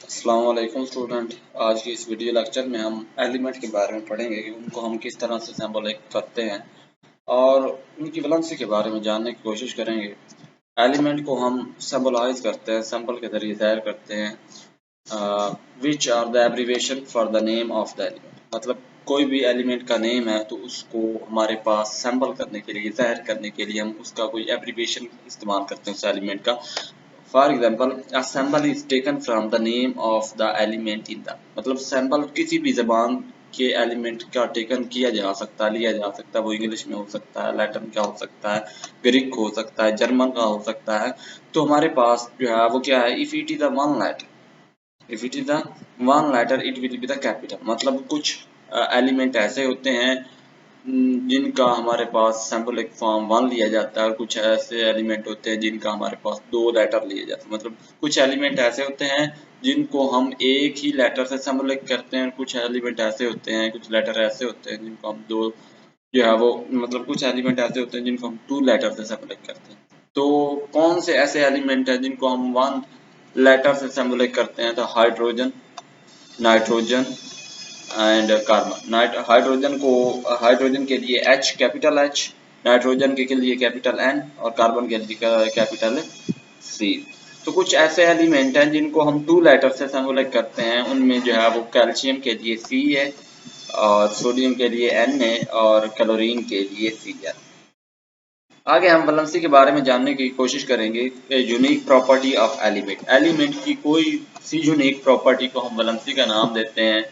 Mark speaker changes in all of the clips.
Speaker 1: अस्सलाम वालेकुम स्टूडेंट। आज की इस वीडियो लेक्चर में हम एलिमेंट के बारे में पढ़ेंगे कि उनको हम किस तरह से सिंबॉलिक करते हैं और उनकी वैलेंसी के बारे में जानने की कोशिश करेंगे। एलिमेंट को हम सिंबलाइज करते हैं, सिंबल के जरिए ज़ाहिर करते हैं। Which are the abbreviation for the name of the element, मतलब कोई भी एलिमेंट का नेम है तो उसको हमारे पास सिंबल करने के लिए, ज़ाहिर करने के लिए हम उसका कोई एब्रीविएशन इस्तेमाल करते हैं उस एलिमेंट का। For example, a symbol is taken from the name of the element in the, मतलब symbol किसी भी जबान के एलिमेंट का टेकन किया जा सकता है, लिया जा सकता है। वो इंग्लिश में हो सकता है, लैटिन का हो सकता है, ग्रीक हो सकता है, जर्मन का हो सकता है। तो हमारे पास जो है वो क्या है, if it is the one letter, if it is the one letter it will be the capital. मतलब कुछ एलिमेंट ऐसे होते हैं जिनका हमारे पास सिंबॉलिक फॉर्म वन लिया जाता है, और कुछ ऐसे एलिमेंट होते हैं जिनका हमारे पास दो लेटर लिए जाते हैं। मतलब कुछ एलिमेंट ऐसे होते हैं जिनको हम एक ही लेटर से सिंबॉलिक करते हैं, कुछ एलिमेंट ऐसे होते हैं, कुछ लेटर ऐसे होते हैं जिनको हम दो जो है वो, मतलब कुछ एलिमेंट ऐसे होते हैं जिनको हम टू लेटर से सिंबॉलिक करते हैं। तो कौन से ऐसे एलिमेंट हैं जिनको हम वन लेटर से सिंबॉलिक करते हैं? तो hydrogen, nitrogen and carbon. Hydrogen के लिए H, कैपिटल H, नाइट्रोजन के लिए कैपिटल N और कार्बन के लिए कैपिटल C। तो कुछ ऐसे एलिमेंट हैं जिनको हम टू लेटर से सिंबॉलिक करते हैं। उनमें जो है वो कैल्शियम के लिए C है और सोडियम के लिए N है और क्लोरीन के लिए Cl। आगे हम वैलेंसी के बारे में जानने की कोशिश करेंगे। Unique property of element, element की कोई सी यूनिक प्रॉपर्टी को हम वैलेंसी का नाम देते हैं।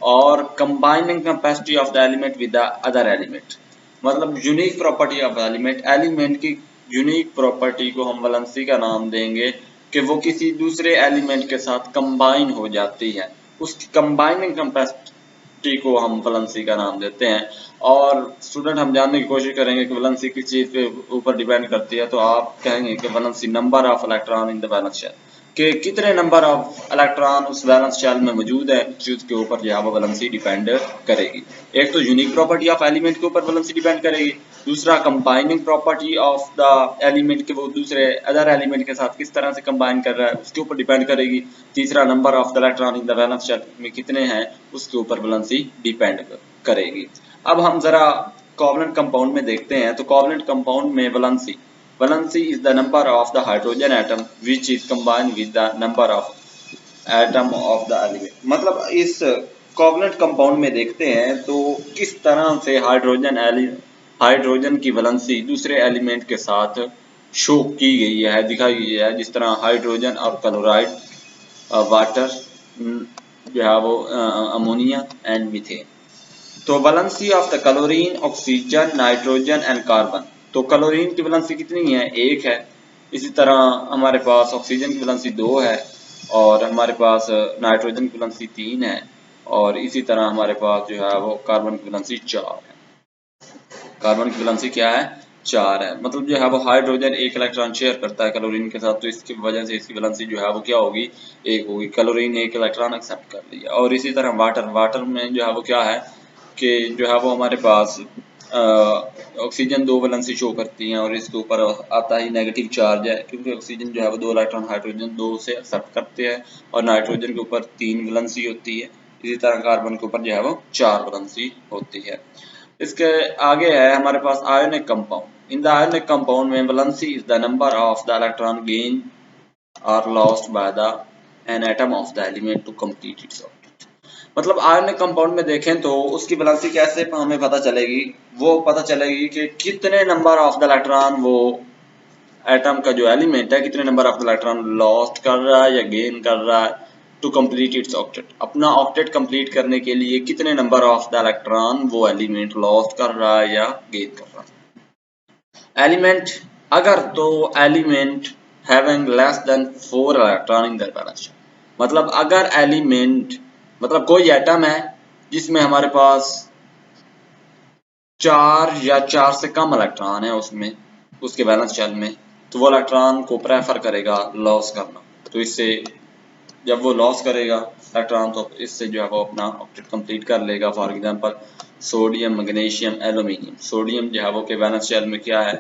Speaker 1: और combining capacity of the element with the other element, मतलब unique property of element, element की यूनिक प्रॉपर्टी को हम वैलेंसी का नाम देंगे कि वो किसी दूसरे एलिमेंट के साथ कंबाइन हो जाती है। उसकी कंबाइनिंग कैपेसिटी को हम वैलेंसी का नाम देते हैं। और स्टूडेंट हम जानने की कोशिश करेंगे कि वैलेंसी किस चीज़ के ऊपर डिपेंड करती है। तो आप कहेंगे कि valency number of electron in the valence shell, कि कितने नंबर ऑफ इलेक्ट्रॉन उस वैलेंस शेल में मौजूद है, चीज़ के ऊपर जो है वो वैलेंसी डिपेंड करेगी। एक तो यूनिक प्रॉपर्टी ऑफ एलिमेंट के ऊपर वैलेंसी डिपेंड करेगी, दूसरा combining property of the element के वो दूसरे अदर एलिमेंट के साथ किस तरह से कंबाइन कर रहा है उसके ऊपर डिपेंड करेगी, तीसरा number of the electron in the valence shell में कितने हैं उसके ऊपर वैलेंसी डिपेंड करेगी। अब हम जरा कोवलेंट कंपाउंड में देखते हैं। तो कोवलेंट कंपाउंड में valency is the number of the hydrogen atom which is combined with the number of atom of the element. मतलब इस कोवलेंट कंपाउंड में देखते हैं तो किस तरह से हाइड्रोजन की वैलेंसी दूसरे एलिमेंट के साथ शो की गई है, दिखाई गई है। जिस तरह हाइड्रोजन और क्लोराइड, वाटर जो है वो, अमोनिया एंड मीथेन। तो valency of the chlorine, oxygen, nitrogen and carbon. तो क्लोरीन की वैलेंसी कितनी है? एक है। इसी तरह हमारे पास ऑक्सीजन की वैलेंसी 2 है और हमारे पास नाइट्रोजन की वैलेंसी 3 है और इसी तरह हमारे पास जो है वो कार्बन की वैलेंसी 4 है। कार्बन की वैलेंसी क्या है? 4 है। मतलब जो है वो हाइड्रोजन एक इलेक्ट्रॉन शेयर करता है क्लोरीन के साथ, तो इसकी वजह से इसकी वैलेंसी जो है वो क्या होगी? एक होगी। क्लोरीन एक इलेक्ट्रॉन एक्सेप्ट कर लिया। और इसी तरह वाटर में जो है वो क्या है कि जो है वो हमारे पास ऑक्सीजन 2 वैलेंसी शो करती हैं और इसके ऊपर आता ही नेगेटिव चार्ज है, क्योंकि ऑक्सीजन जो है वो 2 इलेक्ट्रॉन हाइड्रोजन 2 से एक्सेप्ट करते हैं और नाइट्रोजन के ऊपर 3 वैलेंसी होती है। इसी तरह कार्बन के ऊपर जो है वो 4 वैलेंसी होती है। इसके आगे है हमारे पास ionic compound. In the ionic compound में valency is the number of the electron gain और lost by the an atom of the element to complete its orbit. मतलब आयोनिक कंपाउंड में देखें तो उसकी वैलेंसी कैसे हमें पता चलेगी? वो पता चलेगी कि कितने नंबर ऑफ द इलेक्ट्रॉन वो एटम का जो एलिमेंट है, कितने number of the electron lost कर रहा है या गेन कर रहा है टू कंप्लीट इट्स ऑक्टेट। अपना ऑक्टेट कंप्लीट करने के लिए कितने नंबर ऑफ द इलेक्ट्रॉन वो एलिमेंट लॉस्ट कर रहा है या गेन कर रहा है। एलिमेंट अगर तो element having less than 4 electron in their valence, मतलब अगर एलिमेंट, मतलब कोई एटम है जिसमें हमारे पास 4 या 4 से कम इलेक्ट्रॉन है उसमें, उसके वैलेंस शेल में, तो वो इलेक्ट्रॉन को प्रेफर करेगा लॉस करना। तो इससे जब वो लॉस करेगा इलेक्ट्रॉन तो इससे जो है वो अपना ऑक्टेट कंप्लीट कर लेगा। For example sodium, magnesium, aluminium. Sodium जो है वो के वैलेंस शेल में क्या है?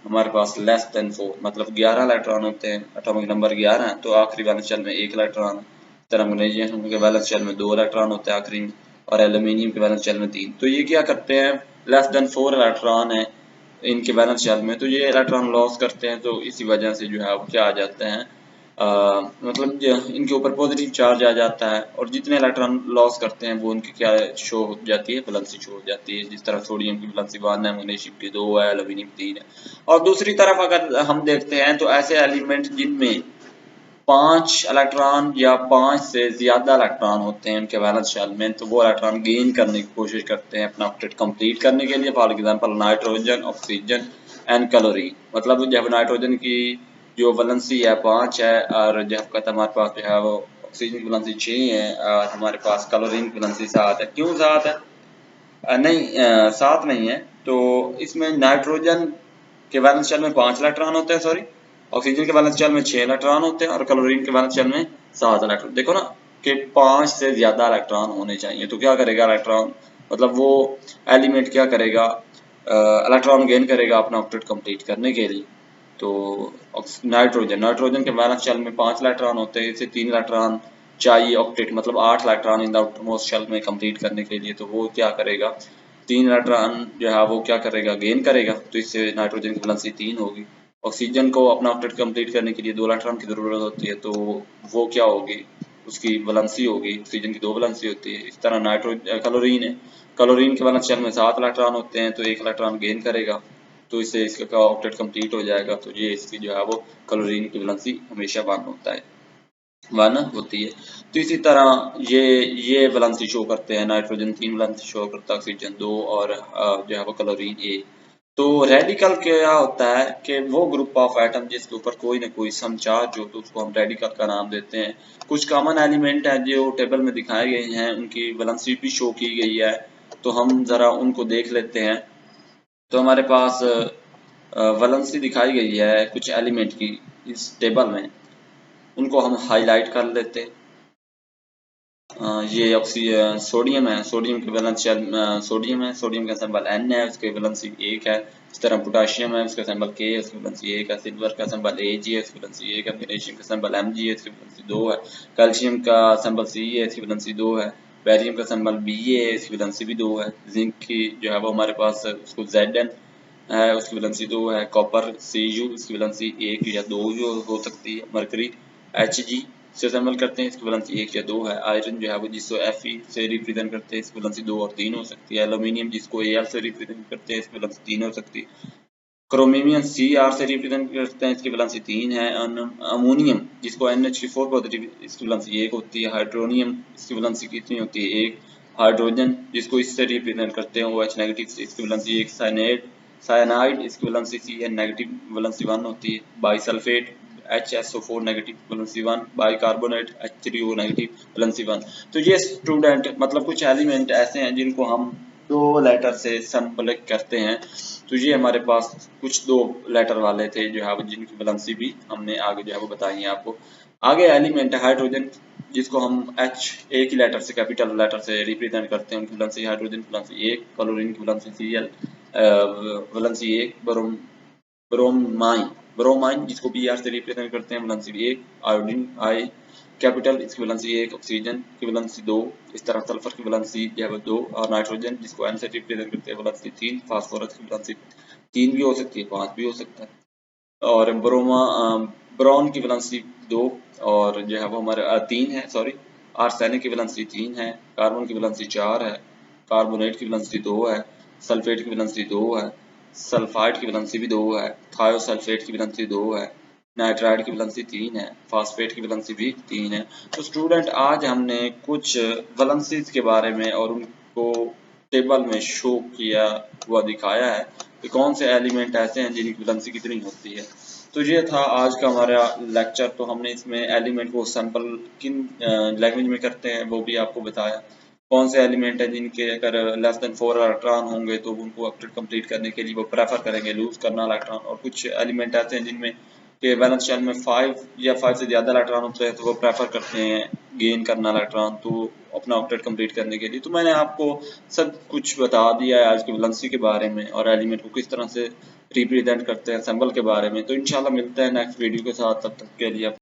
Speaker 1: हमारे पास लेस देन 4 मतलब 11 इलेक्ट्रॉन होते हैं, एटॉमिक नंबर 11 है, तो आखिरी वैलेंस शेल में 1 इलेक्ट्रॉन। इस तरह मैग्नीशियम के वैलेंस शेल में 2 इलेक्ट्रॉन होते हैं आखिरी में, और एल्यूमिनियम के वैलेंस शेल में 3। तो ये क्या करते हैं, लेस देन 4 इलेक्ट्रॉन है इनके वैलेंस शेल में, तो ये इलेक्ट्रॉन लॉस करते हैं, तो इसी वजह से जो है वो क्या आ जाते हैं, मतलब इनके ऊपर पॉजिटिव चार्ज आ जाता है, और जितने इलेक्ट्रॉन लॉस करते हैं वो उनकी क्या शो हो जाती है, वैलेंसी शो हो जाती है। जिस तरह सोडियम की वैलेंसी 1 है, मैग्नीशियम की 2 है, एल्यूमिनियम 3 है। और दूसरी तरफ अगर हम देखते हैं तो ऐसे एलिमेंट जिनमें 5 इलेक्ट्रॉन या 5 से ज्यादा इलेक्ट्रॉन होते हैं उनके वैलेंस शेल में, तो वो इलेक्ट्रॉन गेन करने की कोशिश करते हैं अपना ऑक्टेट कंप्लीट करने के लिए। For example nitrogen, oxygen and chlorine. मतलब जब नाइट्रोजन की जो वैलेंसी है 5 है, और जब कहता है हमारे पास जो है वो ऑक्सीजन की वैलेंसी 6 है, और हमारे पास क्लोरीन की वैलेंसी 7 है। क्यों 7 है? नहीं, 7 नहीं है। तो इसमें नाइट्रोजन के वैलेंस शेल में 5 इलेक्ट्रॉन होते हैं, सॉरी, ऑक्सीजन के वैलेंस शेल में 6 इलेक्ट्रॉन होते हैं, और क्लोरीन के वैलेंस शेल में 7 इलेक्ट्रॉन। देखो ना कि 5 से ज्यादा इलेक्ट्रॉन होने चाहिए, तो क्या करेगा इलेक्ट्रॉन, मतलब वो एलिमेंट क्या करेगा, इलेक्ट्रॉन गेन करेगा अपना ऑक्टेट कंप्लीट करने के लिए। तो नाइट्रोजन के वैलेंस शेल में 5 इलेक्ट्रॉन होते हैं, इसे 3 इलेक्ट्रॉन चाहिए ऑक्टेट, मतलब 8 electron in the outermost shell में कंप्लीट करने के लिए। तो वो क्या करेगा, 3 इलेक्ट्रॉन जो है वो क्या करेगा, गेन करेगा, तो इससे नाइट्रोजन की वैलेंसी 3 होगी। ऑक्सीजन को अपना ऑक्टेट कंप्लीट करने के लिए 2 इलेक्ट्रॉन की जरूरत होती है, तो वो क्या होगी, उसकी वैलेंसी होगी, ऑक्सीजन की 2 वैलेंसी होती है। इस तरह क्लोरीन है, क्लोरीन के वैलेंस शेल में 7 इलेक्ट्रॉन होते हैं, तो 1 इलेक्ट्रॉन गेन करेगा, तो इससे इसका ऑक्टेट कंप्लीट हो जाएगा। तो ये इसकी जो है वो क्लोरीन की वैलेंसी हमेशा 1 होता है, 1 होती है। तो इसी तरह ये वैलेंसी शो करते हैं, नाइट्रोजन 3 वैलेंसी शो करता है, ऑक्सीजन 2, और जो है वो क्लोरीन 1। तो रेडिकल क्या होता है कि वो ग्रुप ऑफ एटम जिसके ऊपर कोई ना कोई सम चार्ज हो, तो उसको हम रेडिकल का नाम देते हैं। कुछ कॉमन एलिमेंट है जो टेबल में दिखाए गए हैं, उनकी वैलेंसी भी शो की गई है, तो हम जरा उनको देख लेते हैं। तो हमारे पास वैलेंसी दिखाई गई है कुछ एलिमेंट की इस टेबल में, उनको हम हाईलाइट कर लेते हैं। ये सोडियम है, सोडियम की वैलेंस सोडियम है, सोडियम का सिंबल N है, उसके वैलेंसी 1 है। इस तरह पोटाशियम है, उसका सिंबल K है, उसकी वैलेंसी 1 है। सिल्वर का सिंबल Ag है, उसकी वैलेंसी 1 है। मैग्नीशियम का सिंबल Mg है, उसकी वैलेंसी 2 है। कैल्शियम का सिंबल Ce है, इसकी वैलेंसी 2 है। बैरियम का सिंबल Ba है, इसकी वैलेंसी भी 2 है। जिंक की जो है वो हमारे पास उसको Zn है, उसकी वैलेंसी 2 है। कॉपर Cu, इसकी वैलेंसी 1 या 2 जो हो सकती है। मरकरी Hg से असेंबल करते हैं, इसकी वैलेंसी 1 या 2 है। आयरन जो है वो जिसको Fe से रिप्रेजेंट करते हैं, इसकी वैलेंसी 2 और 3 हो सकती है। एल्यूमिनियम जिसको Al से रिप्रेजेंट करते हैं, इसकी वैलेंसी 3 हो सकती है। क्रोमियम Cr से रिप्रेजेंट करते हैं, इसकी वैलेंसी 3 है। अमोनियम जिसको NH4 पॉजिटिव, इसकी वैलेंसी 1 होती है। हाइड्रोनियम इसकी वैलेंसी कितनी होती है, 1। हाइड्रोजन जिसको इससे रिप्रेजेंट करते हैं, OH नेगेटिव, इसकी वैलेंसी 1। साइनाइड इसकी वैलेंसी Cn नेगेटिव, वैलेंसी 1 होती है। Bisulphate HSO4 negative, valency 1। Bicarbonate H3O negative, valency 1। तो ये स्टूडेंट मतलब कुछ एलिमेंट ऐसे हैं जिनको हम 2 लेटर से संबलित करते हैं। तो ये हमारे पास कुछ 2 लेटर वाले थे जो है जिनकी वैलेंसी भी हमने आगे जो है वो बताई है आपको। आगे एलिमेंट है हाइड्रोजन, जिसको हम H एक ही लेटर से, कैपिटल लेटर से रिप्रेजेंट करते हैं। उनकी वैलेंसी हाइड्रोजन की वैलेंसी 1, क्लोरीन की valency Cl valency 1। Bromine bromine जिसको Br से रिप्रेजेंट करते हैं, वैलेंसी 1। आयोडीन I कैपिटल, इसकी वैलेंसी 1। ऑक्सीजन की वैलेंसी 2। इस तरह सल्फर की वैलेंसी जो है 2, और नाइट्रोजन जिसको N से रिप्रेजेंट करते हैं, वैलेंसी 3। फास्फोरस की वैलेंसी 3 भी हो सकती है, 5 भी हो सकता है। और ब्रोन की वैलेंसी 2, और जो है वो हमारे 3 है, सॉरी। आर्सेनिक की वैलेंसी 3 है। कार्बन की वैलेंसी 4 है। कार्बोनेट की वैलेंसी 2 है। सल्फेट की वैलेंसी 2 है। सल्फाइड की वैलेंसी भी 2 है। थायोसल्फेट की वैलेंसी 2 है। नाइट्राइड की वैलेंसी 3 है। फास्फेट की वैलेंसी भी 3 है। तो स्टूडेंट आज हमने कुछ वैलेंसीज के बारे में और उनको टेबल में शो किया हुआ दिखाया है कि कौन से एलिमेंट ऐसे हैं जिनकी वैलेंसी कितनी होती है। तो ये था आज का हमारा लेक्चर। तो हमने इसमें एलिमेंट को सैंपल किन लैंग्वेज में करते हैं वो भी आपको बताया। कौन से एलिमेंट है जिनके अगर लेस देन 4 इलेक्ट्रॉन होंगे तो उनको ऑक्टेट कंप्लीट करने के लिए वो प्रेफर करेंगे लूज करना इलेक्ट्रॉन, और कुछ एलिमेंट ऐसे हैं जिनमें के वैलेंस शेल में 5 या 5 से ज़्यादा इलेक्ट्रॉन होते हैं, तो वो प्रेफर करते हैं गेन करना इलेक्ट्रॉन, तो अपना ऑक्टेट कंप्लीट करने के लिए। तो मैंने आपको सब कुछ बता दिया है आज की वैलेंसी के बारे में, और एलिमेंट को किस तरह से रिप्रेजेंट करते हैं सिंबल के बारे में। तो इंशाल्लाह मिलते हैं नेक्स्ट वीडियो के साथ, तब तक के लिए